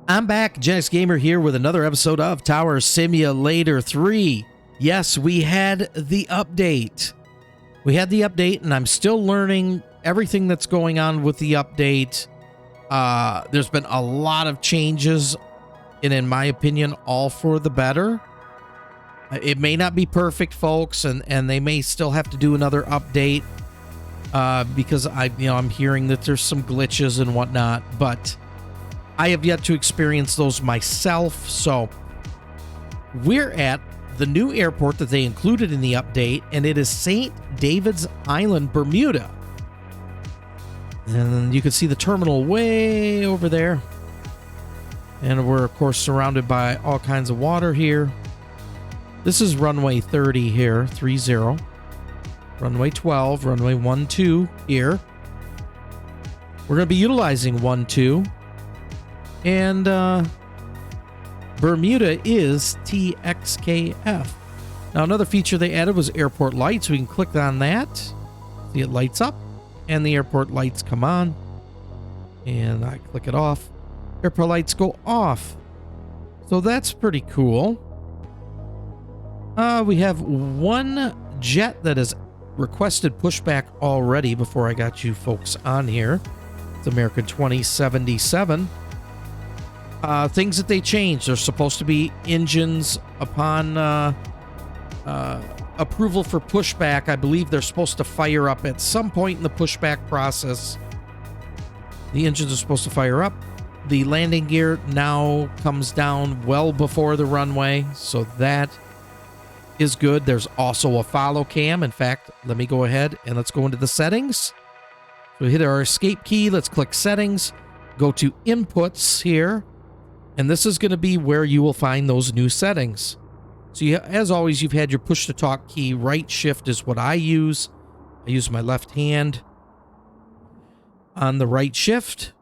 I'm back, Gen X Gamer here with another episode of Tower Simulator 3. Yes, we had the update. And I'm still learning everything that's going on with the update. There's been a lot of changes, and in my opinion, all for the better. It may not be perfect, folks, and they may still have to do another update because I'm hearing that there's some glitches and whatnot, but I have yet to experience those myself. So we're at the new airport that they included in the update, and it is St. David's Island, Bermuda. And you can see the terminal way over there. And we're, of course, surrounded by all kinds of water here. This is runway 30 here, 30. Runway 12, runway 12 here. We're going to be utilizing 12. And Bermuda is TXKF. Now, another feature they added was airport lights. We can click on that. See, it lights up, and the airport lights come on. And I click it off. Airport lights go off. So that's pretty cool. We have one jet that has requested pushback already before I got you folks on here. It's American 2077. Things that they changed. There's supposed to be engines upon approval for pushback. I believe they're supposed to fire up at some point in the pushback process. The engines are supposed to fire up. The landing gear now comes down well before the runway, so that is good. There's also a follow cam. In fact, let me go ahead and let's go into the settings. So we hit our escape key. Let's click settings. Go to inputs here. And this is going to be where you will find those new settings. So as always, you've had your push to talk key. Right shift is what I use. I use my left hand on the right shift.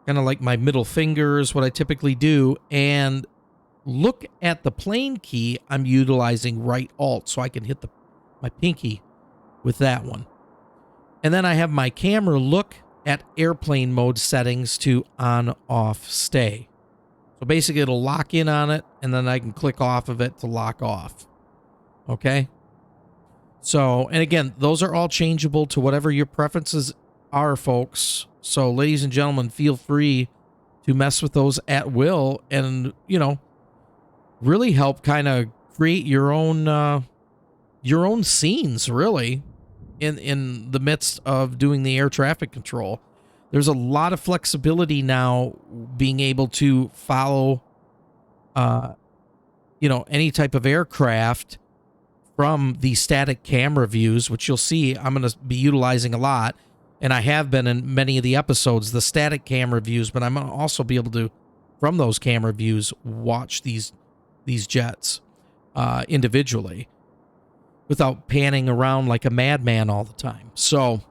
Kind of like my middle finger is what I typically do. And look at the plane key. I'm utilizing right alt so I can hit my pinky with that one. And then I have my camera look at airplane mode settings to on, off, stay. So basically it'll lock in on it, and then I can click off of it to lock off. Okay? So, and again, those are all changeable to whatever your preferences are, folks. So, ladies and gentlemen, feel free to mess with those at will and, really help kind of create your own scenes, really, in the midst of doing the air traffic control. There's a lot of flexibility now being able to follow, any type of aircraft from the static camera views, which you'll see I'm going to be utilizing a lot. And I have been in many of the episodes, the static camera views, but I'm going to also be able to, from those camera views, watch these jets individually without panning around like a madman all the time. So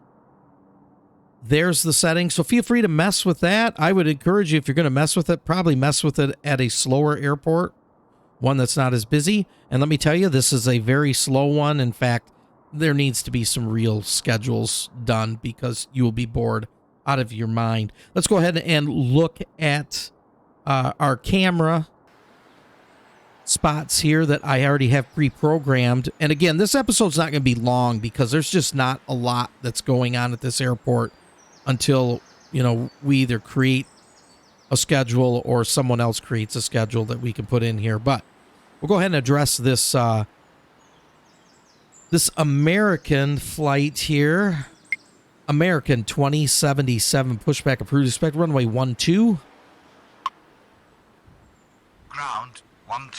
there's the settings. So feel free to mess with that. I would encourage you, if you're going to mess with it, probably mess with it at a slower airport, one that's not as busy. And let me tell you, this is a very slow one. In fact, there needs to be some real schedules done because you will be bored out of your mind. Let's go ahead and look at our camera spots here that I already have pre-programmed. And again, this episode's not going to be long because there's just not a lot that's going on at this airport until, we either create a schedule or someone else creates a schedule that we can put in here. But we'll go ahead and address this this American flight here. American 2077 pushback approved. Expect runway 12. Ground 12.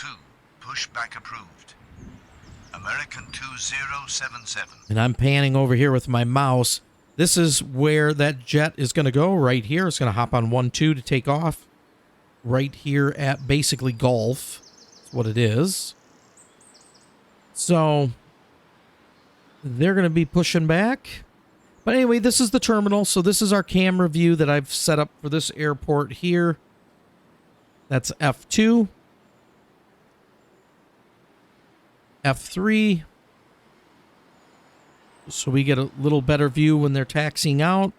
Pushback approved. American 2077. And I'm panning over here with my mouse. This is where that jet is going to go, right here. It's going to hop on 12 to take off. Right here at basically Gulf. That's what it is. So they're going to be pushing back. But anyway, this is the terminal. So this is our camera view that I've set up for this airport here. That's F2. F3. So we get a little better view when they're taxiing out.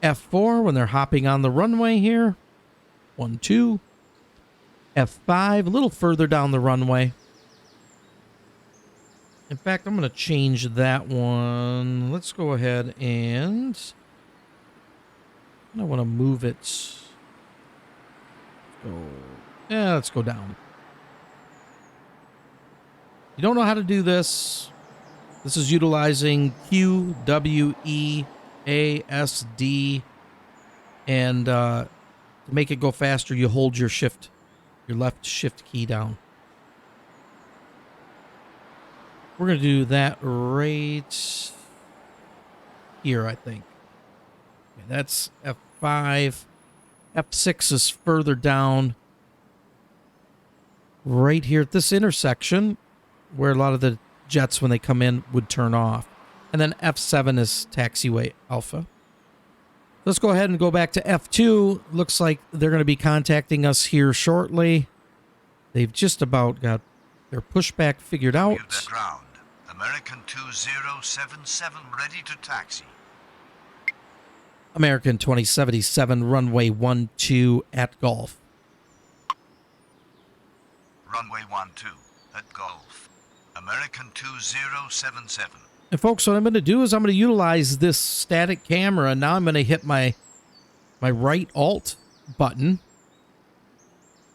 F4 when they're hopping on the runway here. 1, 2. F5, a little further down the runway. In fact, I'm going to change that one. Let's go ahead and I want to move it. Let's go down. You don't know how to do this. This is utilizing Q, W, E, A, S, D. And to make it go faster, you hold your left shift key down. We're going to do that right here, I think. Okay, that's F5. F6 is further down. Right here at this intersection, where a lot of the jets, when they come in, would turn off. And then F7 is taxiway alpha. Let's go ahead and go back to F2. Looks like they're going to be contacting us here shortly. They've just about got their pushback figured out. Ground. American 2077 ready to taxi. American 2077, runway 12 at Gulf. Runway 12 at Gulf. American 2077. And folks, what I'm going to do is I'm going to utilize this static camera. Now I'm going to hit my right Alt button.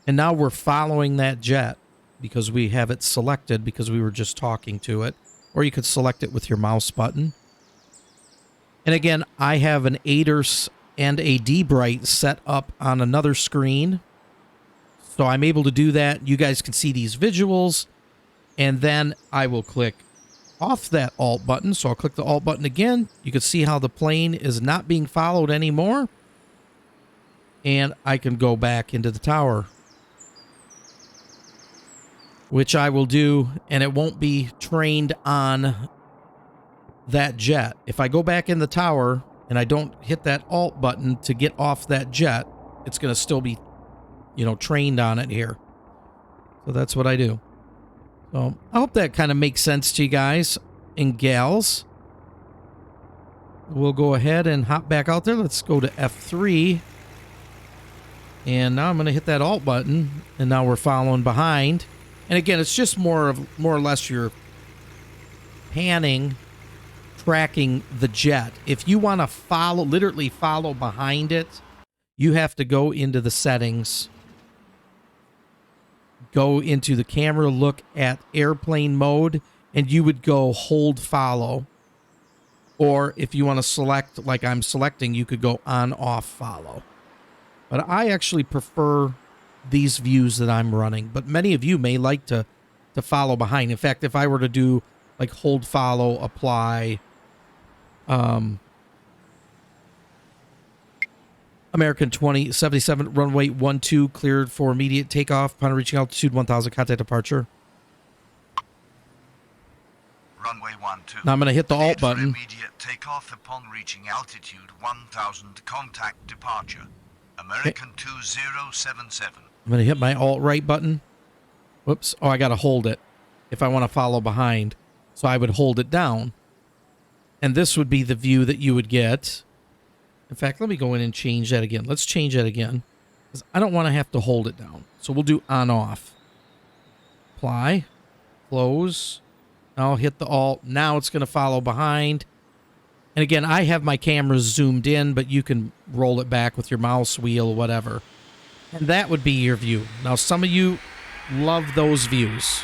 And now we're following that jet because we have it selected because we were just talking to it. Or you could select it with your mouse button. And again, I have an ADERS and a D-Bright set up on another screen. So I'm able to do that. You guys can see these visuals. And then I will click off that Alt button. So I'll click the Alt button again. You can see how the plane is not being followed anymore. And I can go back into the tower, which I will do, and it won't be trained on that jet. If I go back in the tower and I don't hit that Alt button to get off that jet, it's going to still be, trained on it here. So that's what I do. So I hope that kind of makes sense to you guys and gals. We'll go ahead and hop back out there. Let's go to F3. And now I'm going to hit that Alt button, and now we're following behind. And again, it's just more or less you're panning, tracking the jet. If you want to literally follow behind it, you have to go into the settings, go into the camera, look at airplane mode, and you would go hold follow. Or if you want to select, like I'm selecting, you could go on off follow. But I actually prefer these views that I'm running, but many of you may like to follow behind. In fact, if I were to do like hold follow, apply, American 2077 runway 12 cleared for immediate takeoff upon reaching altitude 1000, contact departure. Runway 12. Now I'm going to hit the Alt button. Immediate takeoff upon reaching altitude 1000, contact departure. American 2077. I'm going to hit my Alt right button. Whoops. Oh, I got to hold it if I want to follow behind. So I would hold it down. And this would be the view that you would get. In fact, let me go in and change that again. Let's change that again, because I don't want to have to hold it down. So we'll do on off. Apply. Close. I'll hit the Alt. Now it's going to follow behind. And again, I have my camera zoomed in, but you can roll it back with your mouse wheel, whatever. And that would be your view. Now, some of you love those views.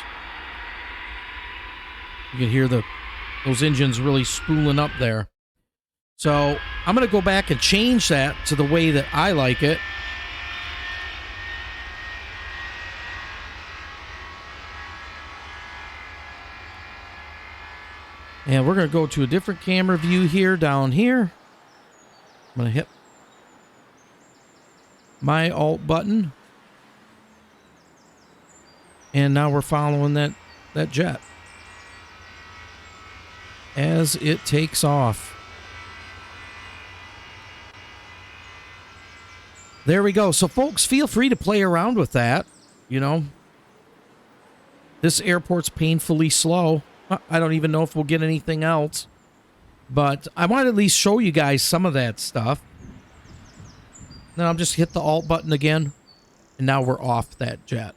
You can hear those engines really spooling up there. So I'm going to go back and change that to the way that I like it. And we're going to go to a different camera view here, down here. I'm going to hit my Alt button. And now we're following that jet as it takes off. There we go. So, folks, feel free to play around with that. This airport's painfully slow. I don't even know if we'll get anything else. But I want to at least show you guys some of that stuff. Then I'll just hit the Alt button again. And now we're off that jet.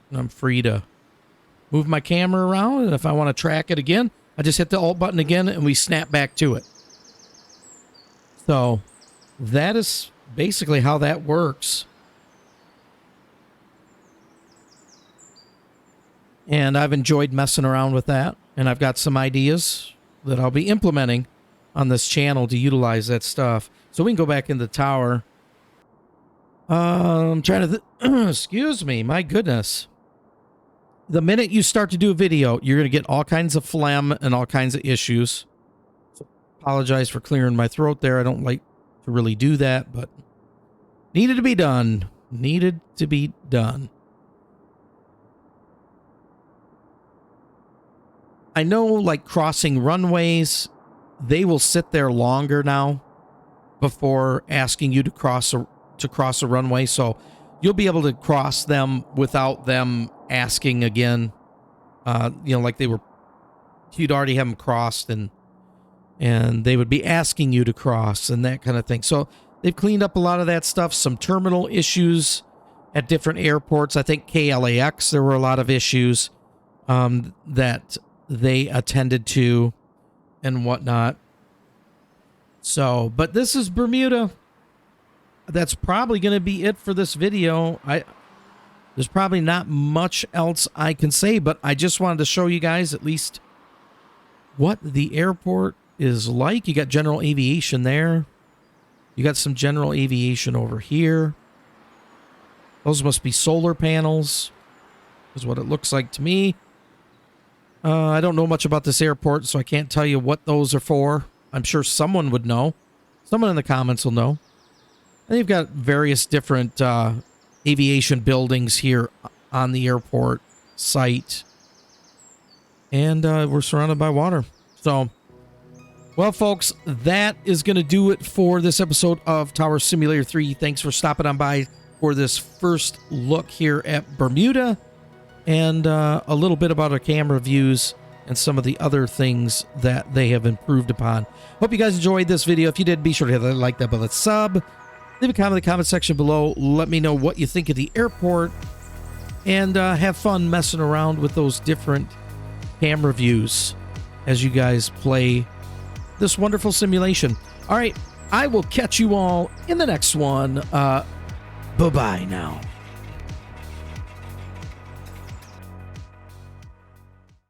And I'm free to move my camera around. And if I want to track it again, I just hit the Alt button again and we snap back to it. So that is basically how that works. And I've enjoyed messing around with that. And I've got some ideas that I'll be implementing on this channel to utilize that stuff. So we can go back in the tower. I'm trying to... excuse me, my goodness. The minute you start to do a video, you're going to get all kinds of phlegm and all kinds of issues. So apologize for clearing my throat there. I don't like to really do that, but needed to be done. Needed to be done. I know, like, crossing runways, they will sit there longer now before asking you to cross a runway. So you'll be able to cross them without them asking again. You know, like you'd already have them crossed, and they would be asking you to cross and that kind of thing. So they've cleaned up a lot of that stuff. Some terminal issues at different airports. I think KLAX, there were a lot of issues that they attended to and whatnot. So, but this is Bermuda. That's probably going to be it for this video. There's probably not much else I can say, but I just wanted to show you guys at least what the airport is like. You got general aviation there. You got some general aviation over here. Those must be solar panels, is what it looks like to me. I don't know much about this airport, so I can't tell you what those are for. I'm sure someone would know. Someone in the comments will know. And you've got various different aviation buildings here on the airport site. And we're surrounded by water. So, well, folks, that is going to do it for this episode of Tower Simulator 3. Thanks for stopping on by for this first look here at Bermuda. And a little bit about our camera views and some of the other things that they have improved upon. Hope you guys enjoyed this video. If you did, be sure to hit that like, that button, sub. Leave a comment in the comment section below. Let me know what you think of the airport. And have fun messing around with those different camera views as you guys play this wonderful simulation. All right, I will catch you all in the next one. Bye-bye now.